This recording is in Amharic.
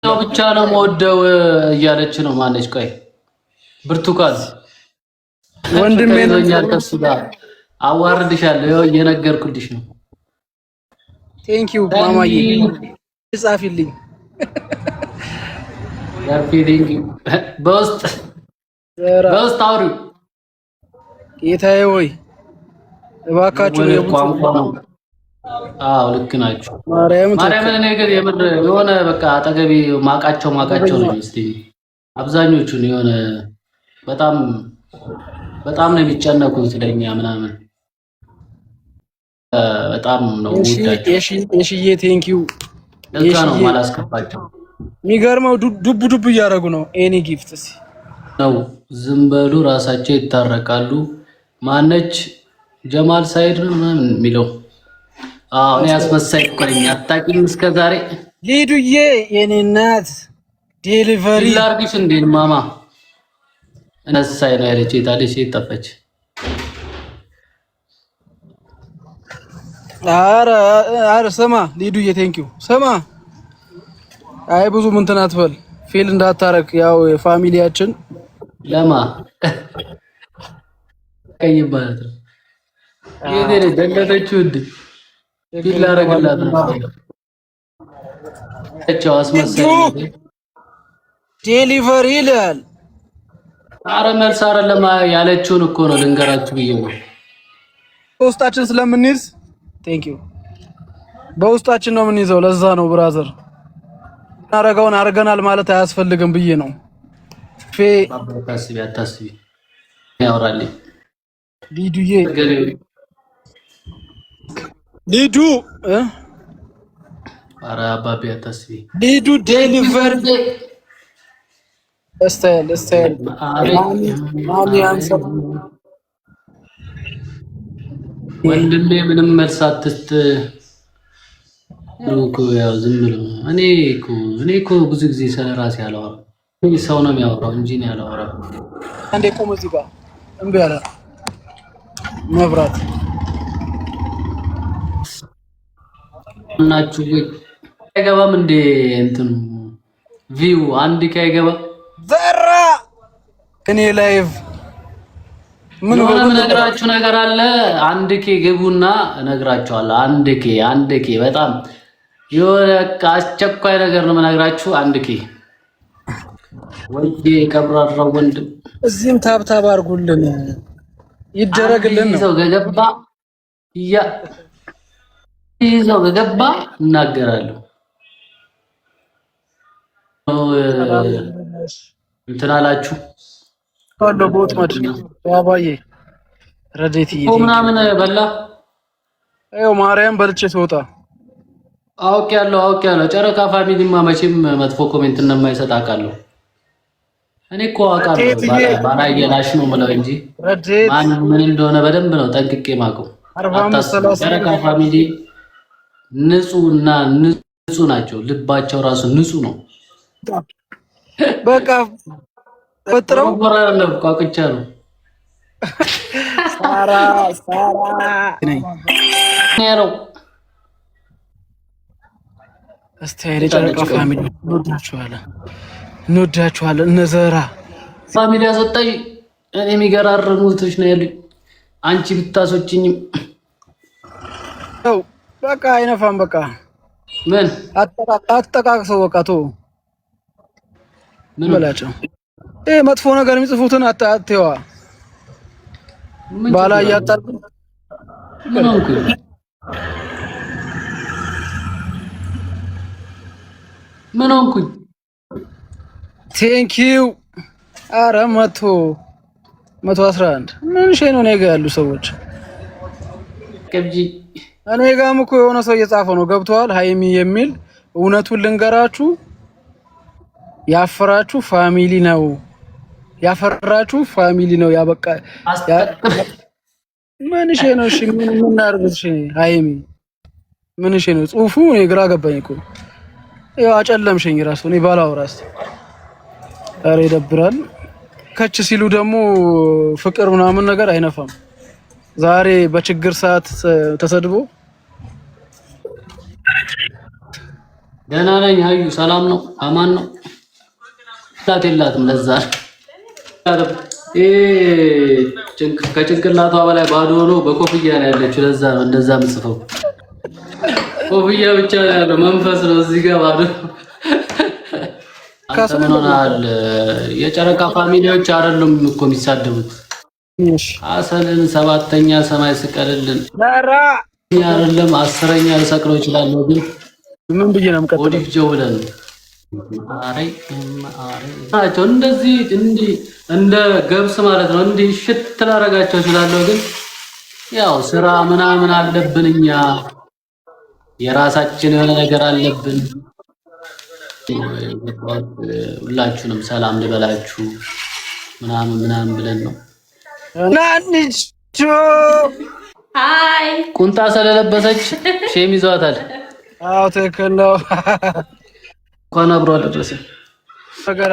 ነው ብቻ ነው የምወደው እያለች ነው። ማነች? ቆይ ብርቱካን ወንድሜ ነኛል። ከሱ ጋር አዋርድሻለሁ። ይኸው እየነገርኩልሽ ነው። ቴንክ ዩ ማማዬ ጻፊልኝ። ቴንክ ዩ በውስጥ አውሪው። ጌታዬ ሆይ እባካችሁ ቋንቋ ነው። አዎ ልክ ናችሁ። ማርያምን እኔ ግን የምር የሆነ በቃ አጠገቤ ማቃቸው ነው የሚመስለኝ አብዛኞቹን። የሆነ በጣም ነው የሚጨነቁት ለኛ ምናምን በጣም ነው ወዳቸው። እሺዬ ቴንክ ዩ። ለዛ ነው ማላስከፋቸው። የሚገርመው ዱብ እያደረጉ ነው። ኤኒ ጊፍትስ ነው ዝም በሉ ራሳቸው ይታረቃሉ። ማነች ጀማል ሳይድ ነው ምናምን የሚለው እኔ አስመሳይ እኮ ነኝ። አታውቂም እስከ ዛሬ ሊዱዬ የኔ እናት ዴሊቨሪ ላርግሽ እንዴ ማማ እነሳይ ነው ያለች። የታለች ሴት ጠፈች። አረ ስማ ሊዱዬ ቴንክ ዩ ስማ። አይ ብዙ እንትን አትበል ፌል እንዳታረግ። ያው የፋሚሊያችን ለማ ቀይባት ነው የኔ ደንገተችው እንዴ ፊል አረጋላት ነው እቻው አስመሰለ ዴሊቨሪ ይላል። አረ መልስ አይደለም ያለችውን እኮ ነው ልንገራችሁ ብዬ ነው። በውስጣችን ስለምንይዝ ቴንክ ዩ በውስጣችን ነው የምንይዘው። ለዛ ነው ብራዘር እናረጋውን አርገናል ማለት አያስፈልግም ብዬ ነው። አታስቢ ያወራልኝ ሊዱዬ ሊዱ ኧረ አባቢ አታስቢ ሊዱ ዴሊቨር እስታይል ማሚ አንሰር ወንድሜ ምንም መልስ አትስጥ። ያው ዝም ብሎ እኔ እኮ ብዙ ጊዜ ስለራሴ አላወራም። ሰው ነው የሚያወራው እንጂ እኔ አላወራም። አንዴ ቆም እዚህ ጋር እምቢ አለ መብራት እናችሁ አይገባም እንዴ እንትኑ ቪው አንድ ከይገባ ዘራ እኔ ላይቭ ምን ነግራችሁ ነገር አለ። አንድ ኬ ግቡና እነግራችኋለሁ። አንድ ኬ በጣም የሆነ አስቸኳይ ነገር ነው የምነግራችሁ። አንድ ኬ ወይዬ ቀብራራው ወንድም እዚህም ታብታብ አድርጉልን ይደረግልን ነው። ሰው ገገባ ይዘው ገገባ እናገራለሁ። እንትን አላችሁ አሎ ቦት ማድና ባባዬ ረዴትዬ ምናምን በላ አዮ ማርያም በልቼ ስወጣ አውቄያለሁ። ጨረቃ ፋሚሊማ መቼም መጥፎ ኮሜንት እንደማይሰጥ አውቃለሁ። እኔ እኮ አውቃለሁ ባላየናሽ ነው የምለው እንጂ ማን ምን እንደሆነ በደንብ ነው ጠንቅቄ የማውቀው። ጨረቃ ፋሚሊ ንጹህ ናቸው። ልባቸው ራሱ ንጹህ ነው። በቃ ወጥረው ወራረለም ቋቅቻ ነው ሳራ ነው እስታይል ጨረቃ ፋሚሊ እንወዳችኋለን። እነዘራ ፋሚሊ አሰጣኝ። እኔ የሚገራርሙቶች ነው ያሉኝ። አንቺ ብታሶችኝም በቃ አይነፋም። በቃ ምን አጠቃቅሰው በቃ ቶ ምን በላቸው። መጥፎ ነገር የሚጽፉትን አትተዋ ባላ ያጣል። ምን ሆንኩኝ? ቴንክ ዩ አረ 111 ምን ሸይ ነው ነገ ያሉ ሰዎች ከብጂ እኔ ጋርም እኮ የሆነ ሰው እየጻፈው ነው ገብቷል። ሃይሚ የሚል እውነቱን ልንገራችሁ ያፈራችሁ ፋሚሊ ነው ያፈራችሁ ፋሚሊ ነው ያበቃ ምን ሸይ ነው? እሺ ምን እናርግሽ? ሃይሚ ምን ሸይ ነው ጽሁፉ? እኔ ግራ ገባኝ እኮ ያው አጨለምሽኝ ራሱ እኔ ባላውራስ። ኧረ ይደብራል። ከች ሲሉ ደግሞ ፍቅር ምናምን ነገር አይነፋም። ዛሬ በችግር ሰዓት ተሰድቦ ደህና ነኝ። አዩ ሰላም ነው? አማን ነው? ላት የላትም። ለዛ ከጭንቅላቷ በላይ ባዶ ሆኖ በኮፍያ ነው ያለችው። ለዛ ነው እንደዛ ምጽፈው። ኮፍያ ብቻ ነው ያለው፣ መንፈስ ነው እዚህ ጋር ባዶ። አንተ ምን ሆነሃል? የጨረቃ ፋሚሊዎች አይደሉም እኮ የሚሳደቡት። አሰልን ሰባተኛ ሰማይ ስቀልልን አይደለም 10ኛ ልሰቅለው እችላለሁ፣ ግን ምን ብዬ ነው የምቀጥለው? ኦዲፍ ጀውለን ናቸው እንደዚህ እንዲህ እንደ ገብስ ማለት ነው። እንዲህ ሽት ላደርጋቸው እችላለሁ፣ ግን ያው ስራ ምናምን አለብን እኛ የራሳችን የሆነ ነገር አለብን። ሁላችሁንም ሰላም ልበላችሁ ምናምን ብለን ነው። አይ ቁንጣ ስለለበሰች ሼም ይዟታል። አዎ ትክክል ነው። እንኳን አብሮ አደረሰ። ነገር